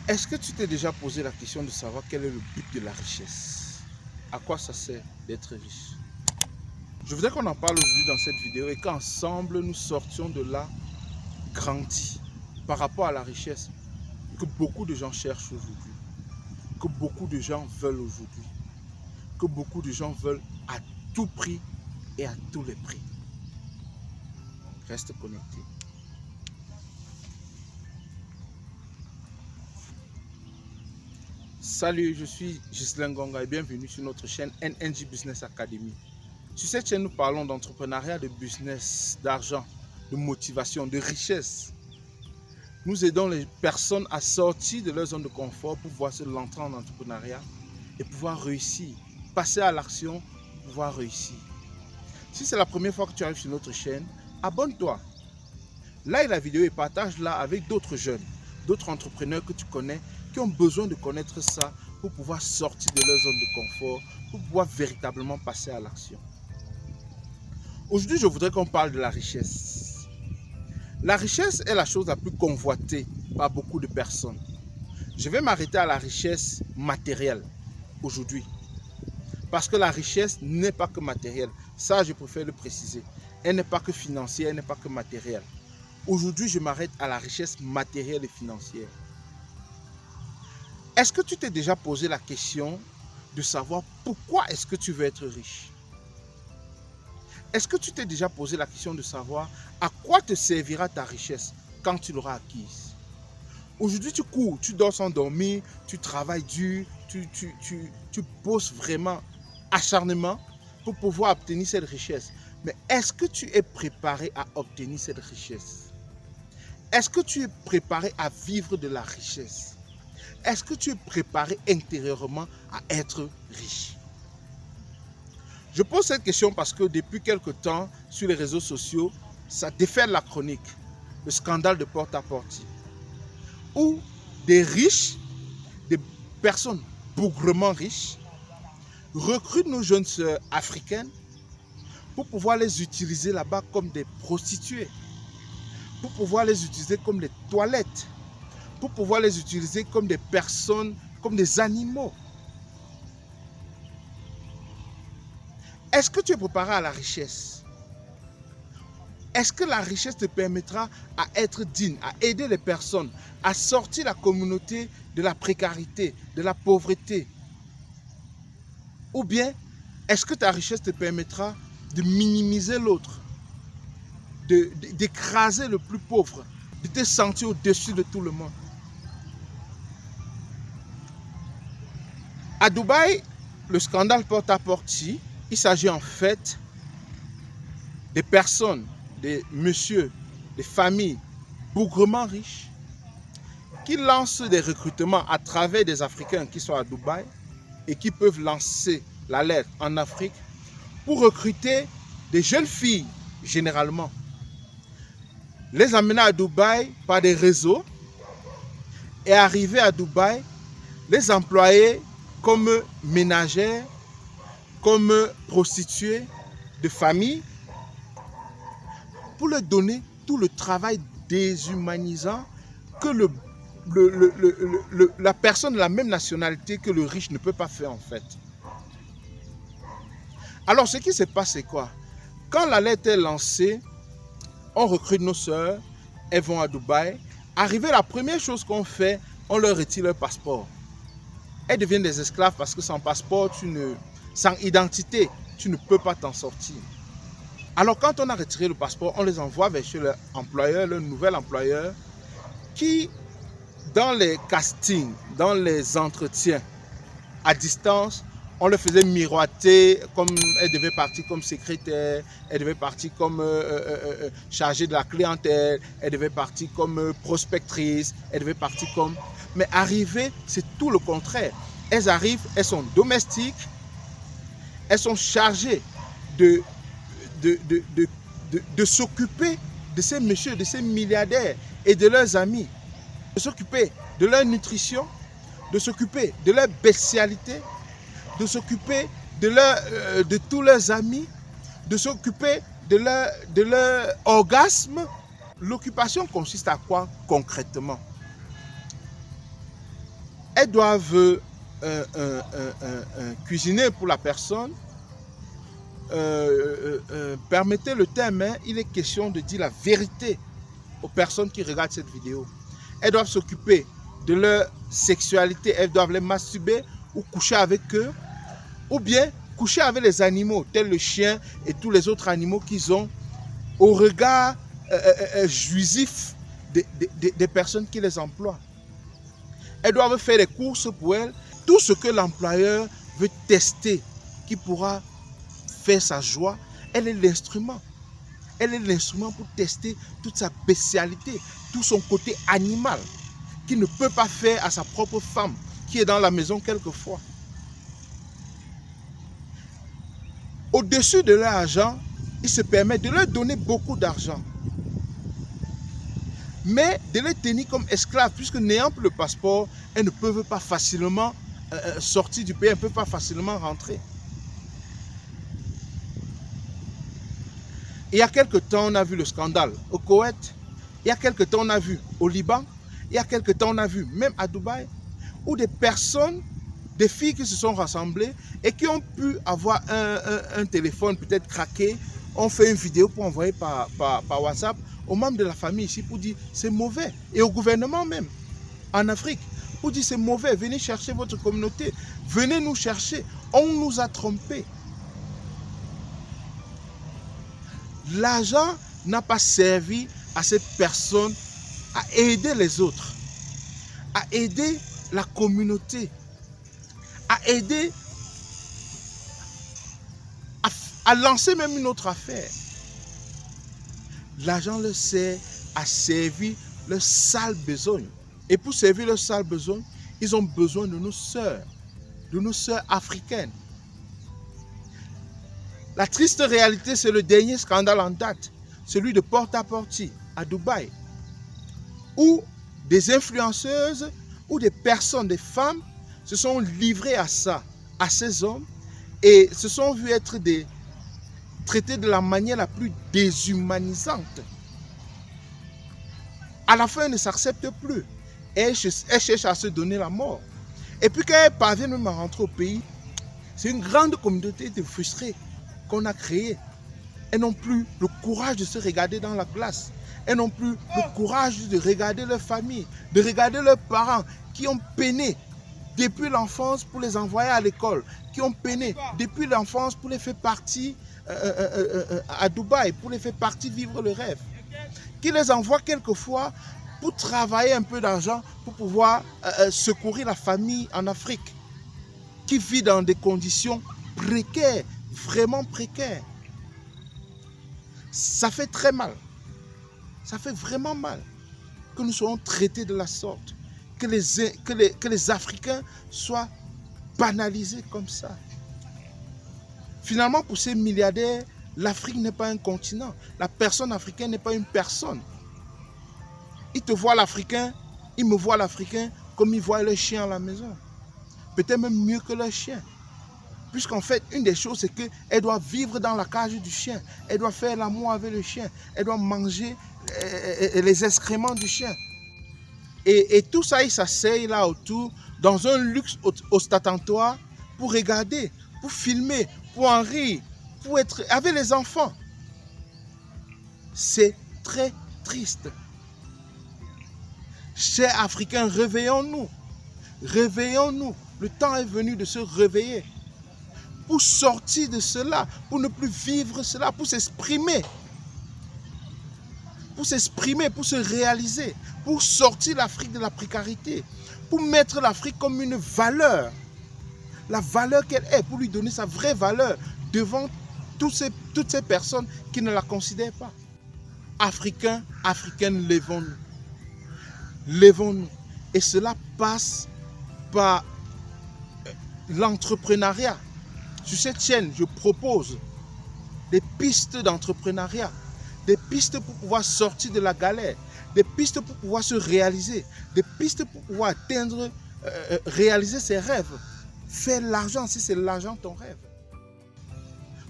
Est-ce que tu t'es déjà posé la question de savoir quel est le but de la richesse? À quoi ça sert d'être riche? Je voudrais qu'on en parle aujourd'hui dans cette vidéo et qu'ensemble nous sortions de là grandis par rapport à la richesse que beaucoup de gens cherchent aujourd'hui, que beaucoup de gens veulent aujourd'hui, que beaucoup de gens veulent à tout prix et à tous les prix. Reste connecté. Salut, je suis Ghislain Gonga et bienvenue sur notre chaîne NNG Business Academy. Sur cette chaîne, nous parlons d'entrepreneuriat, de business, d'argent, de motivation, de richesse. Nous aidons les personnes à sortir de leur zone de confort pour pouvoir se lancer en entrepreneuriat et pouvoir réussir, passer à l'action pour pouvoir réussir. Si c'est la première fois que tu arrives sur notre chaîne, abonne-toi. Like la vidéo et partage-la avec d'autres jeunes, d'autres entrepreneurs que tu connais qui ont besoin de connaître ça pour pouvoir sortir de leur zone de confort, pour pouvoir véritablement passer à l'action. Aujourd'hui, je voudrais qu'on parle de la richesse. La richesse est la chose la plus convoitée par beaucoup de personnes. Je vais m'arrêter à la richesse matérielle aujourd'hui. Parce que la richesse n'est pas que matérielle. Ça, je préfère le préciser. Elle n'est pas que financière, elle n'est pas que matérielle. Aujourd'hui, je m'arrête à la richesse matérielle et financière. Est-ce que tu t'es déjà posé la question de savoir pourquoi est-ce que tu veux être riche? Est-ce que tu t'es déjà posé la question de savoir à quoi te servira ta richesse quand tu l'auras acquise? Aujourd'hui, tu cours, tu dors sans dormir, tu travailles dur, tu bosses vraiment acharnement pour pouvoir obtenir cette richesse. Mais est-ce que tu es préparé à obtenir cette richesse? Est-ce que tu es préparé à vivre de la richesse? Est-ce que tu es préparé intérieurement à être riche? Je pose cette question parce que depuis quelque temps, sur les réseaux sociaux, ça déferle la chronique, le scandale de porte-à-porte, où des riches, des personnes bougrement riches, recrutent nos jeunes sœurs africaines pour pouvoir les utiliser là-bas comme des prostituées, pour pouvoir les utiliser comme des toilettes, pour pouvoir les utiliser comme des personnes, comme des animaux. Est-ce que tu es préparé à la richesse? Est-ce que la richesse te permettra à être digne, à aider les personnes, à sortir la communauté de la précarité, de la pauvreté? Ou bien, est-ce que ta richesse te permettra de minimiser l'autre, d'écraser le plus pauvre, de te sentir au-dessus de tout le monde? À Dubaï, le scandale porte-à-porte, il s'agit en fait des personnes, des messieurs, des familles bougrement riches qui lancent des recrutements à travers des Africains qui sont à Dubaï et qui peuvent lancer l'alerte en Afrique pour recruter des jeunes filles, généralement. Les amener à Dubaï par des réseaux et arriver à Dubaï, les employer comme ménagères, comme prostituées de famille, pour leur donner tout le travail déshumanisant que la personne de la même nationalité que le riche ne peut pas faire en fait. Alors ce qui se passe c'est quoi? Quand l'alerte est lancée, on recrute nos sœurs, elles vont à Dubaï. Arrivé, la première chose qu'on fait, on leur retire leur passeport. Elles deviennent des esclaves parce que sans passeport, sans identité, tu ne peux pas t'en sortir. Alors quand on a retiré le passeport, on les envoie vers chez leur employeur, leur nouvel employeur, qui, dans les castings, dans les entretiens à distance, on leur faisait miroiter comme elle devait partir comme secrétaire, elle devait partir comme chargée de la clientèle, elle devait partir comme prospectrice, elle devait partir comme... Mais arriver, c'est tout le contraire. Elles arrivent, elles sont domestiques, elles sont chargées de s'occuper de ces messieurs, de ces milliardaires et de leurs amis, de s'occuper de leur nutrition, de s'occuper de leur bestialité, de s'occuper de tous leurs amis, de s'occuper de leur orgasme. L'occupation consiste à quoi concrètement? Elles doivent cuisiner pour la personne. Permettez le thème, hein, il est question de dire la vérité aux personnes qui regardent cette vidéo. Elles doivent s'occuper de leur sexualité, elles doivent les masturber ou coucher avec eux, ou bien coucher avec les animaux, tels le chien et tous les autres animaux qu'ils ont, au regard jouissif des personnes qui les emploient. Elles doivent faire des courses pour elles, tout ce que l'employeur veut tester, qui pourra faire sa joie, elle est l'instrument. Elle est l'instrument pour tester toute sa bestialité, tout son côté animal, qu'il ne peut pas faire à sa propre femme, qui est dans la maison quelquefois. Au-dessus de leur argent, il se permet de leur donner beaucoup d'argent, mais de les tenir comme esclaves, puisque n'ayant plus le passeport, elles ne peuvent pas facilement sortir du pays, elles ne peuvent pas facilement rentrer. Il y a quelque temps, on a vu le scandale au Koweït. Il y a quelque temps, on a vu au Liban. Il y a quelque temps, on a vu même à Dubaï, où des personnes, des filles qui se sont rassemblées et qui ont pu avoir un téléphone peut-être craqué, ont fait une vidéo pour envoyer par WhatsApp aux membres de la famille ici pour dire c'est mauvais. Et au gouvernement même, en Afrique, pour dire c'est mauvais, venez chercher votre communauté, venez nous chercher, on nous a trompés. L'argent n'a pas servi à cette personne à aider les autres, à aider la communauté, à aider à lancer même une autre affaire. L'argent leur sert à servir leur sale besogne. Et pour servir leur sale besogne, ils ont besoin de nos sœurs africaines. La triste réalité, c'est le dernier scandale en date, celui de Port-à-Port à Dubaï, où des influenceuses ou des personnes, des femmes, se sont livrées à ça, à ces hommes, et se sont vues être traitées de la manière la plus déshumanisante. À la fin, elles ne s'acceptent plus. Elles cherchent à se donner la mort. Et puis quand elles parviennent même à rentrer au pays, c'est une grande communauté de frustrés qu'on a créée. Elles n'ont plus le courage de se regarder dans la glace. Elles n'ont plus le courage de regarder leur famille, de regarder leurs parents qui ont peiné depuis l'enfance pour les envoyer à l'école, qui ont peiné depuis l'enfance pour les faire partir à Dubaï, pour les faire partir vivre le rêve, qui les envoient quelquefois pour travailler un peu d'argent pour pouvoir secourir la famille en Afrique, qui vit dans des conditions précaires, vraiment précaires. Ça fait très mal. Ça fait vraiment mal que nous soyons traités de la sorte, que les Africains soient banalisés comme ça. Finalement, pour ces milliardaires, l'Afrique n'est pas un continent. La personne africaine n'est pas une personne. Ils te voient l'Africain, ils me voient l'Africain comme ils voient le chien à la maison. Peut-être même mieux que le chien. Puisqu'en fait, une des choses, c'est qu'elle doit vivre dans la cage du chien. Elle doit faire l'amour avec le chien. Elle doit manger les excréments du chien. Et tout ça, il s'asseye là autour, dans un luxe ostentatoire, pour regarder, pour filmer, pour en rire, pour être avec les enfants. C'est très triste. Chers Africains, réveillons-nous. Réveillons-nous. Le temps est venu de se réveiller. Pour sortir de cela, pour ne plus vivre cela, pour s'exprimer. Pour s'exprimer, pour se réaliser, pour sortir l'Afrique de la précarité, pour mettre l'Afrique comme une valeur. La valeur qu'elle est, pour lui donner sa vraie valeur devant toutes ces personnes qui ne la considèrent pas. Africains, Africaines, levons-nous. Levons-nous. Et cela passe par l'entrepreneuriat. Sur cette chaîne, je propose des pistes d'entrepreneuriat, des pistes pour pouvoir sortir de la galère, des pistes pour pouvoir se réaliser, des pistes pour pouvoir atteindre, réaliser ses rêves, faire l'argent si c'est l'argent ton rêve.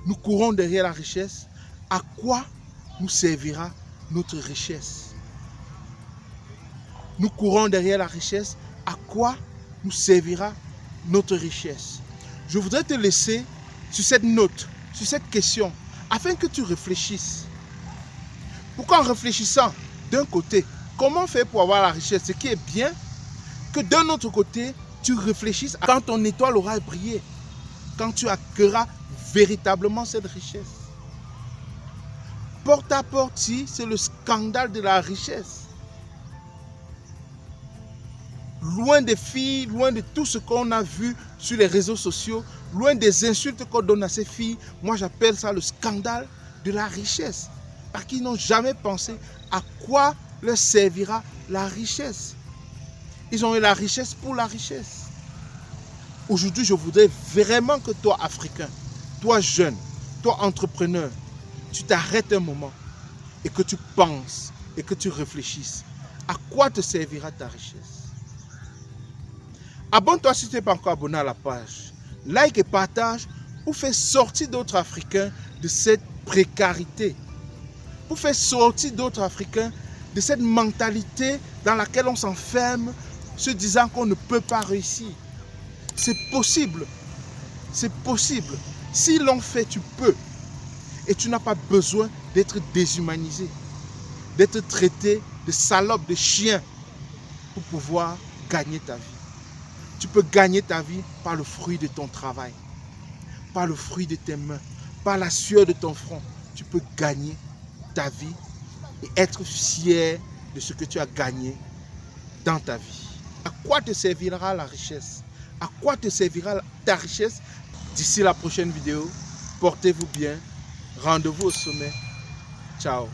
Nous courons derrière la richesse. À quoi nous servira notre richesse? Nous courons derrière la richesse. À quoi nous servira notre richesse? Je voudrais te laisser sur cette note, sur cette question, afin que tu réfléchisses. Pourquoi en réfléchissant d'un côté, comment faire pour avoir la richesse, ce qui est bien, que d'un autre côté, tu réfléchisses quand ton étoile aura brillé, quand tu accueilleras véritablement cette richesse. Porte à porte, c'est le scandale de la richesse. Loin des filles, loin de tout ce qu'on a vu sur les réseaux sociaux, loin des insultes qu'on donne à ces filles, moi j'appelle ça le scandale de la richesse. Parce qu'ils n'ont jamais pensé à quoi leur servira la richesse. Ils ont eu la richesse pour la richesse. Aujourd'hui, je voudrais vraiment que toi, Africain, toi jeune, toi entrepreneur, tu t'arrêtes un moment et que tu penses et que tu réfléchisses. À quoi te servira ta richesse? Abonne-toi si tu n'es pas encore abonné à la page. Like et partage pour faire sortir d'autres Africains de cette précarité. Pour faire sortir d'autres Africains de cette mentalité dans laquelle on s'enferme, se disant qu'on ne peut pas réussir. C'est possible. C'est possible. Si l'on fait, tu peux. Et tu n'as pas besoin d'être déshumanisé, d'être traité de salope, de chien pour pouvoir gagner ta vie. Tu peux gagner ta vie par le fruit de ton travail, par le fruit de tes mains, par la sueur de ton front. Tu peux gagner ta vie et être fier de ce que tu as gagné dans ta vie. À quoi te servira la richesse? À quoi te servira ta richesse? D'ici la prochaine vidéo, portez-vous bien. Rendez-vous au sommet. Ciao.